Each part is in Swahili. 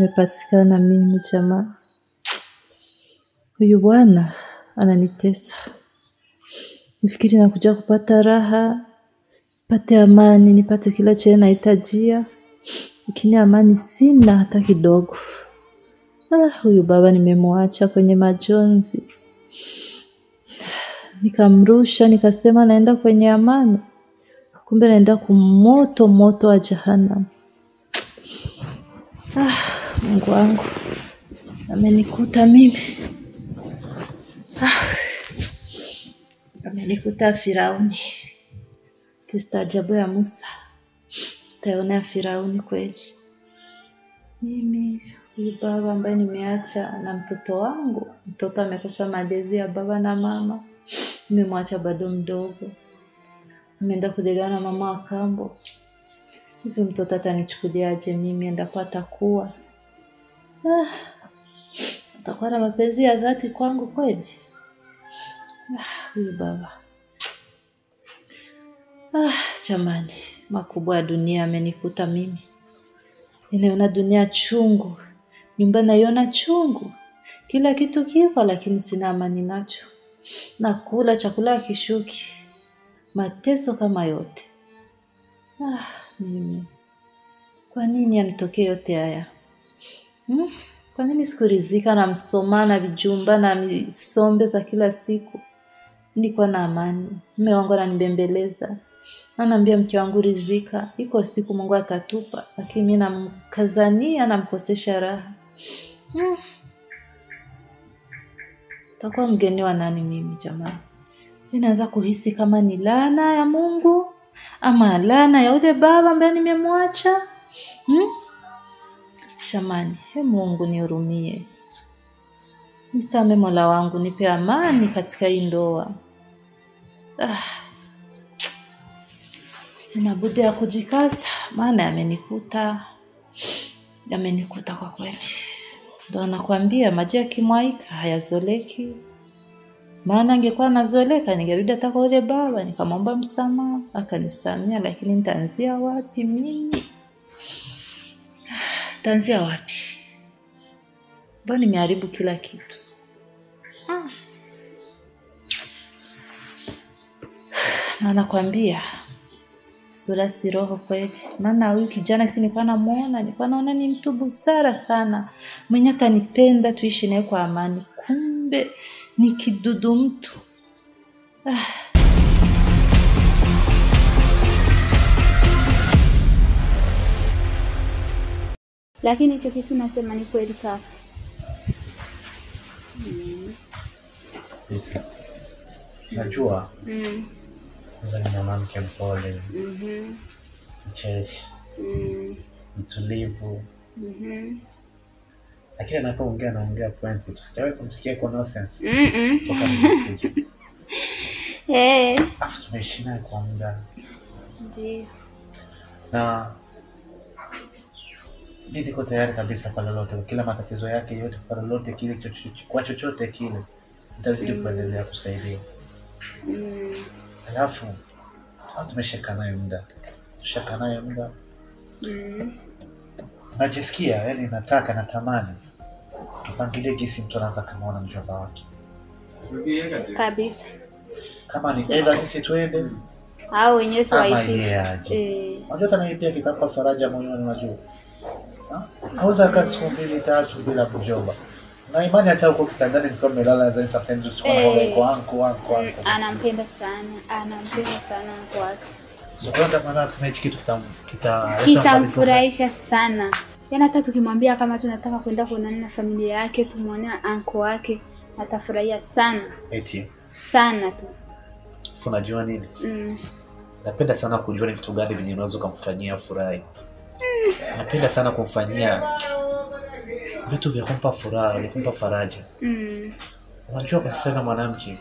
nimepatikana mimi jamaa. Huyu bwana ananitesa. Nifikiri nakuja kupata raha, nipate amani, nipate kila chenye nahitajia. Lakini amani sina hata kidogo. Huyu baba nimemwacha kwenye majonzi. Nikamrusha, nikasema naenda kwenye amani. Kumbe naenda kumoto moto wa jahannam. Mungu wangu. Amenikuta mimi. Amenikuta Firauni. Kistaajabu ya Musa. Taona Firauni kweli. Mimi huyu baba ambaye nimeacha na mtoto wangu. Mtoto amekosa malezi ya baba na mama. Nimemwacha bado mdogo. Ameenda kulelewa na mama wa kambo. Hivi mtoto atanichukuliaje mimi endapo atakuwa? Atakuwa na mapenzi ya dhati kwangu kweli? Huyu baba. Jamani, makubwa ya dunia amenikuta mimi. Ninaona dunia chungu. Nyumba naiona chungu. Kila kitu kiko lakini sina amani nacho. Nakula chakula kishuki. Mateso kama yote. Mimi. Kwa nini yanitokee yote haya? Kwa nini sikuridhika na msoma na vijumba na misombe za kila siku? Nilikuwa na amani. Mume wangu ananibembeleza. Ananiambia mke wangu rizika. Iko siku Mungu atatupa. Lakini mimi namkazania namkosesha raha. Takuwa mgeni wa nani mimi jamani? Ninaanza kuhisi kama ni laana ya Mungu ama laana ya yule baba ambaye nimemwacha. Jamani, Mungu nihurumie. Nisame Mola wangu, nipe amani katika hii ndoa. Sina budi ya kujikaza, maana yamenikuta. Yamenikuta kwa kweli. Ndio nakwambia maji yakimwaika hayazoleki. Maana angekuwa nazoleka ningerudi hata kwa yule baba nikamwomba msamaha, akanisamea, lakini nitaanzia wapi mimi? Nitaanzia wapi? Mbona nimeharibu kila kitu? Na nakwambia sura si roho kweli. Maana huyu kijana si nilikuwa naona ni mtu busara sana. Mwenye atanipenda tuishi naye kwa amani. Kumbe ni kidudu mtu. Lakini hicho kitu nasema ni kweli kaka. Isa. Najua. Ni mwanamke mpole. Mcheshi. Mtulivu. Lakini anapoongea point tu. Sijawahi kumsikia kwa nonsense. Toka nikuja. Afu tumeishi naye kwa muda. Ndiyo. Na niko tayari kabisa kwa lolote, kila matatizo yake yote, kwa lolote kile, kwa chochote kile nitazidi kuendelea kusaidia. Alafu tumeshaka naye muda. Najisikia yani natamani tupangilie jinsi mtu anaanza kumuona mjomba wake. Kabisa. Kama ni either sisi tuende au wenyewe tuwaitie. Unajua tena pia kitapa faraja moyoni unajua. Hauza kazi siku 2-3 bila mjomba. Na imani hata huko kitandani kama melala za sometimes usiku na kwa anko. Anampenda sana kwake. Zokwenda maana tumechi kitu kitamfurahisha sana. Yana hata tukimwambia kama tunataka kwenda kuonana na familia yake, tumwonea anko wake, atafurahia sana. Eti sana tu. Unajua nini? Napenda sana kujua ni vitu gani vingi unaweza kumfanyia furahi. Napenda sana kumfanyia vitu vya kumpa furaha, vya kumpa faraja. Unajua kwa sasa mwanamke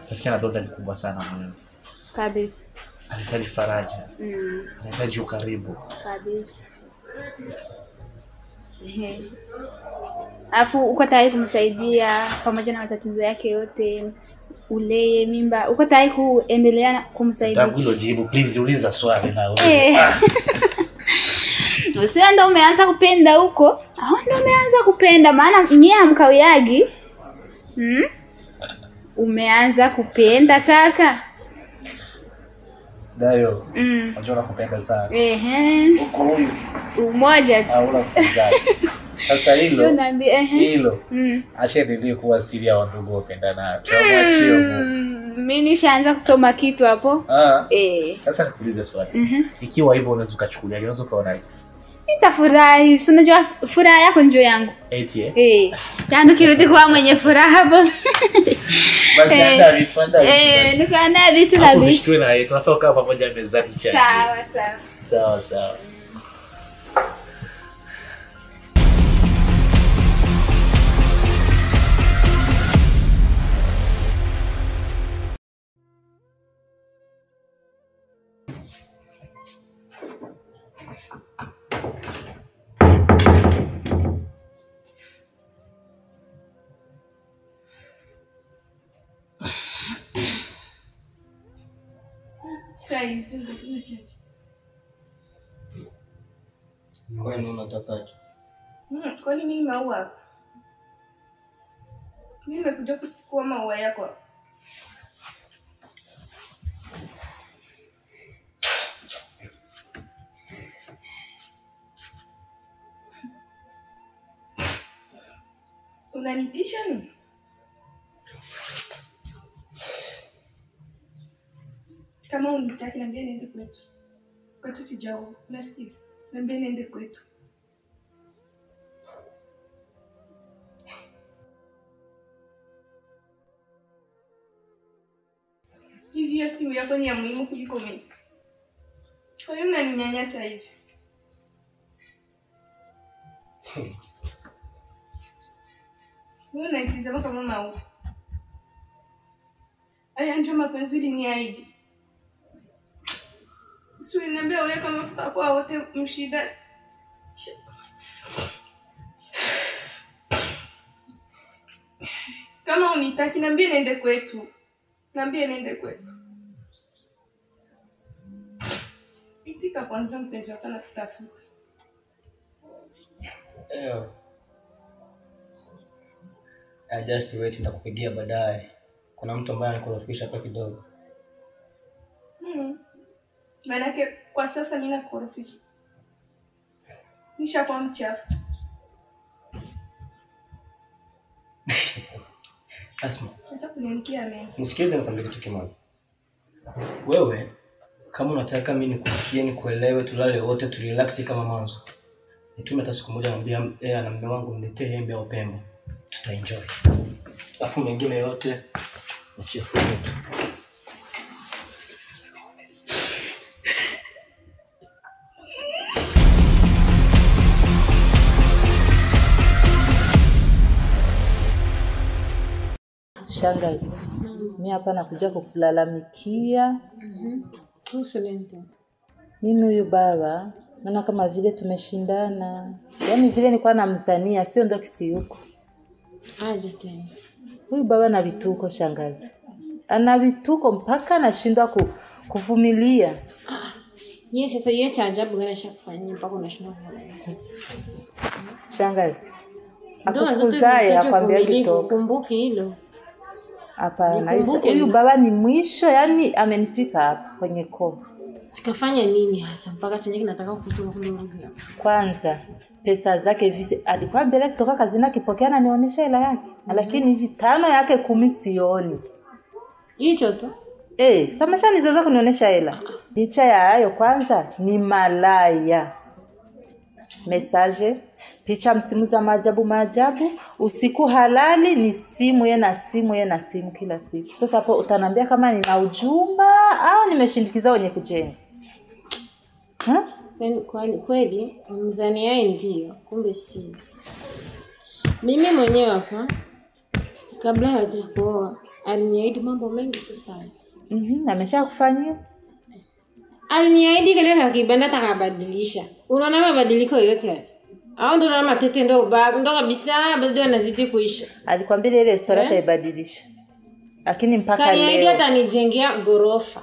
sasa anadonda kubwa sana moyo. Kabisa. Anahitaji faraja. Anahitaji ukaribu. Kabisa. Afu uko tayari kumsaidia pamoja na matatizo yake yote, ulee mimba, uko tayari kuendelea kumsaidia? Ndio jibu, please uliza swali na wewe. Usiwe ndo umeanza kupenda huko. Ndo umeanza kupenda maana nyie hamkawiyagi. Umeanza kupenda kaka. Dayo. Unajua nakupenda sana. Uko huyu. Umoja tu. Hauna kupenda. Sasa hilo. Acha nilie kuwa siri ya wandugu wapendana. Chamwachio. Mimi nishaanza kusoma kitu hapo. Sasa nikuulize swali. Ikiwa hivyo unaweza ukachukulia, unaweza ukaonaje? Nitafurahi. Si unajua furaha yako ndio yangu. Eti Yaani kirudi kwa mwenye furaha hapo. Basi anda vitu. Nikaandaa vitu na vitu. Hapo na yetu tunafaa kukaa pamoja mezani chai. Sawa. Kwani unatakaje? Kwani mimi maua? Mimi nimekuja kuchukua maua yako. Unanitisha nini? Kama unitaki niambie niende kwetu. Kwetu sijao. Unasikia? Niambie niende kwetu. Hivi ya simu yako ni ya muhimu kuliko mimi. Kwa hiyo unaninyanyasa hivi. Wewe unanitazama kama maua. Aya ndio mapenzi uliniahidi. Sio niambia wewe kama tutakuwa wote mshida. Kama unitaki niambie niende kwetu. Niambie niende kwetu. Itika kwanza mpenzi wako na kutafuta. Just wait, nitakupigia baadaye. Kuna mtu ambaye anakorofisha hapa kidogo. Maanake kwa sasa mimi nakorofisha. Nishakuwa mchafu. Asma. Nataka kuniamkia mimi. Nisikilize nikwambie kitu kimoja. Wewe kama unataka mimi nikusikie nikuelewe, tulale wote turelax kama mwanzo. Nitume hata siku moja naambia na mume wangu niletee hembe au pembe. Tutaenjoy. Afu mengine yote nichifu tu. Shangazi. Mimi hapa nakuja kukulalamikia. Mimi huyu baba naona kama vile tumeshindana. Yaani vile nilikuwa namzania sio ndo kisiyuko. Aje tena. Huyu baba na vituko shangazi. Ana vituko mpaka anashindwa kuvumilia. Yeye sasa yeye cha ajabu gani ashakufanyia mpaka unashindwa kuvumilia. Shangazi. Akufuzaye akwambia kitoka. Kumbuke hilo. Hapana, huyu baba ni mwisho, yani amenifika hapa kwenye koo. Tikafanya nini hasa mpaka chenye kinataka kutoka kule rudi hapa? Kwanza pesa zake hivi alikuwa mbele kutoka kazini akipokea na nionyesha hela yake. Lakini hivi 5 yake 10 sioni. Hicho tu. Samasha nizoza kunionyesha hela. Licha ya hayo kwanza ni malaya. Message, picha msimu za maajabu, usiku halali ni simu ye na simu kila siku. Sasa hapo utanambia kama nina ujumba au nimeshindikiza wenye kujenga. Kweli mzani yeye ndio, kumbe si. Mimi mwenyewe hapa kabla hajakuoa aliniahidi mambo mengi tu sana. Ameshakufanyia? Aliniahidi kile kibanda atakabadilisha. Unaona mabadiliko yote haya? Au ndo unaona matete ndo kabisa bado anazidi kuisha. Alikwambia ile restaurant aibadilisha. Lakini mpaka leo kaniahidi atanijengea gorofa.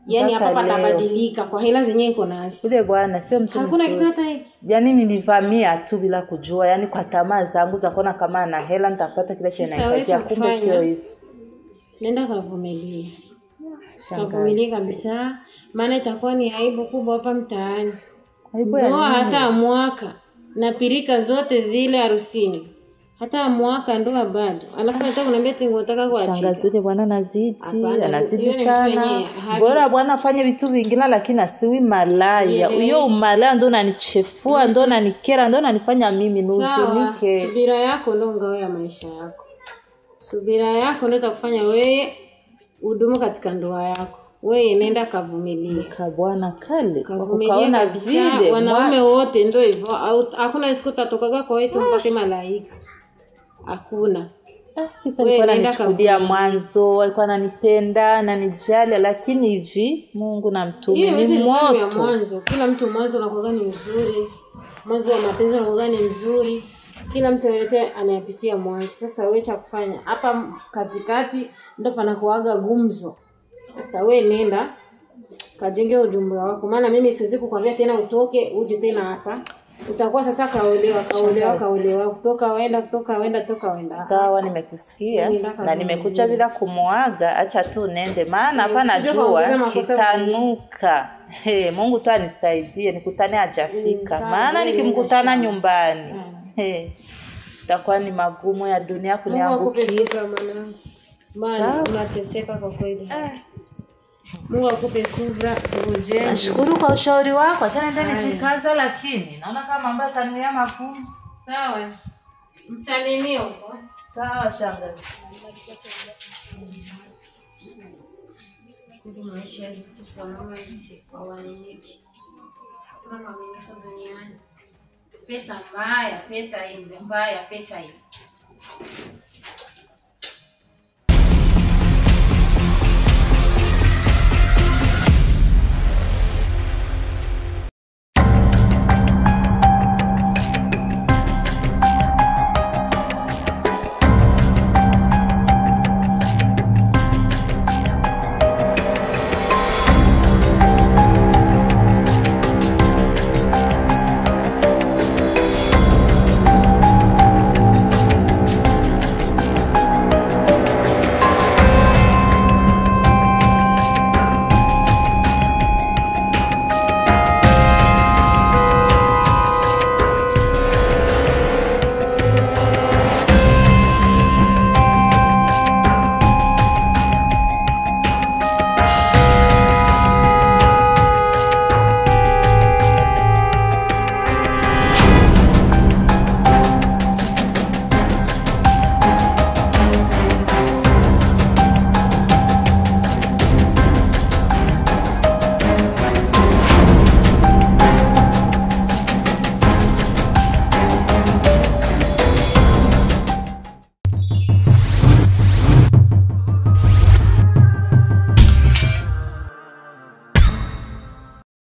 Yaani hapa patabadilika kwa hela zenyewe iko nazo. Ule bwana sio mtu mzuri. Hakuna kitu hata hivi. yani nilivamia tu bila kujua, yani kwa tamaa zangu za kuona kama na hela nitapata kile chenye nahitajia, kumbe sio hivyo. Nenda kavumilie. Kavumilie kabisa, maana itakuwa ni aibu kubwa hapa mtaani. Ndoa hata mwaka na pirika zote zile harusini. Hata mwaka ndoa bado. Alafu hata unaniambia eti unataka kuachia. Shangazi yule bwana anazidi sana. Bora bwana afanye vitu vingine lakini asiwi malaya. Huyo umalaya ndo unanichefua, ndo unanikera, ndo unanifanya mimi nihuzunike. Subira yako ndo ngao ya maisha yako. Subira yako ndo itakufanya wewe udumu katika ndoa yako. Wewe nenda kavumilie. Bwana kale. Ukaona vile wanaume wote ndio hivyo. Hakuna siku utatokaga kwa wewe tumpate malaika. Hakuna. Kisa alikuwa ananichukulia mwanzo, alikuwa ananipenda, ananijali, lakini hivi Mungu na mtume ni moto. Mwanzo, kila mtu mwanzo anakuwa ni mzuri. Mwanzo wa mapenzi anakuwa ni mzuri. Kila mtu yote anayapitia mwanzo. Sasa wewe cha kufanya hapa katikati ndio panakuaga gumzo. Sasa wewe nenda kajenge ujumbe wako, maana mimi siwezi kukwambia tena utoke uje tena hapa. Utakuwa sasa kaolewa kutoka wenda. Sawa, nimekusikia na nimekuja bila kumuaga, acha tu nende, maana hapa najua kitanuka. Mungu tu anisaidie nikutane hajafika, maana nikimkutana nyumbani itakuwa ni magumu ya dunia kuniangukia. Maana unateseka kwa kweli. Mungu akupe subira uje. Nashukuru kwa ushauri wako. Acha nende nijikaza, lakini naona kama mambo yatanuia magumu. Sawa. Msalimie huko. Sawa shangazi. Kumbe maisha hizi kwa mama hizi kwa waniki. Kuna maminifu duniani. Pesa mbaya, pesa hii mbaya, pesa hii.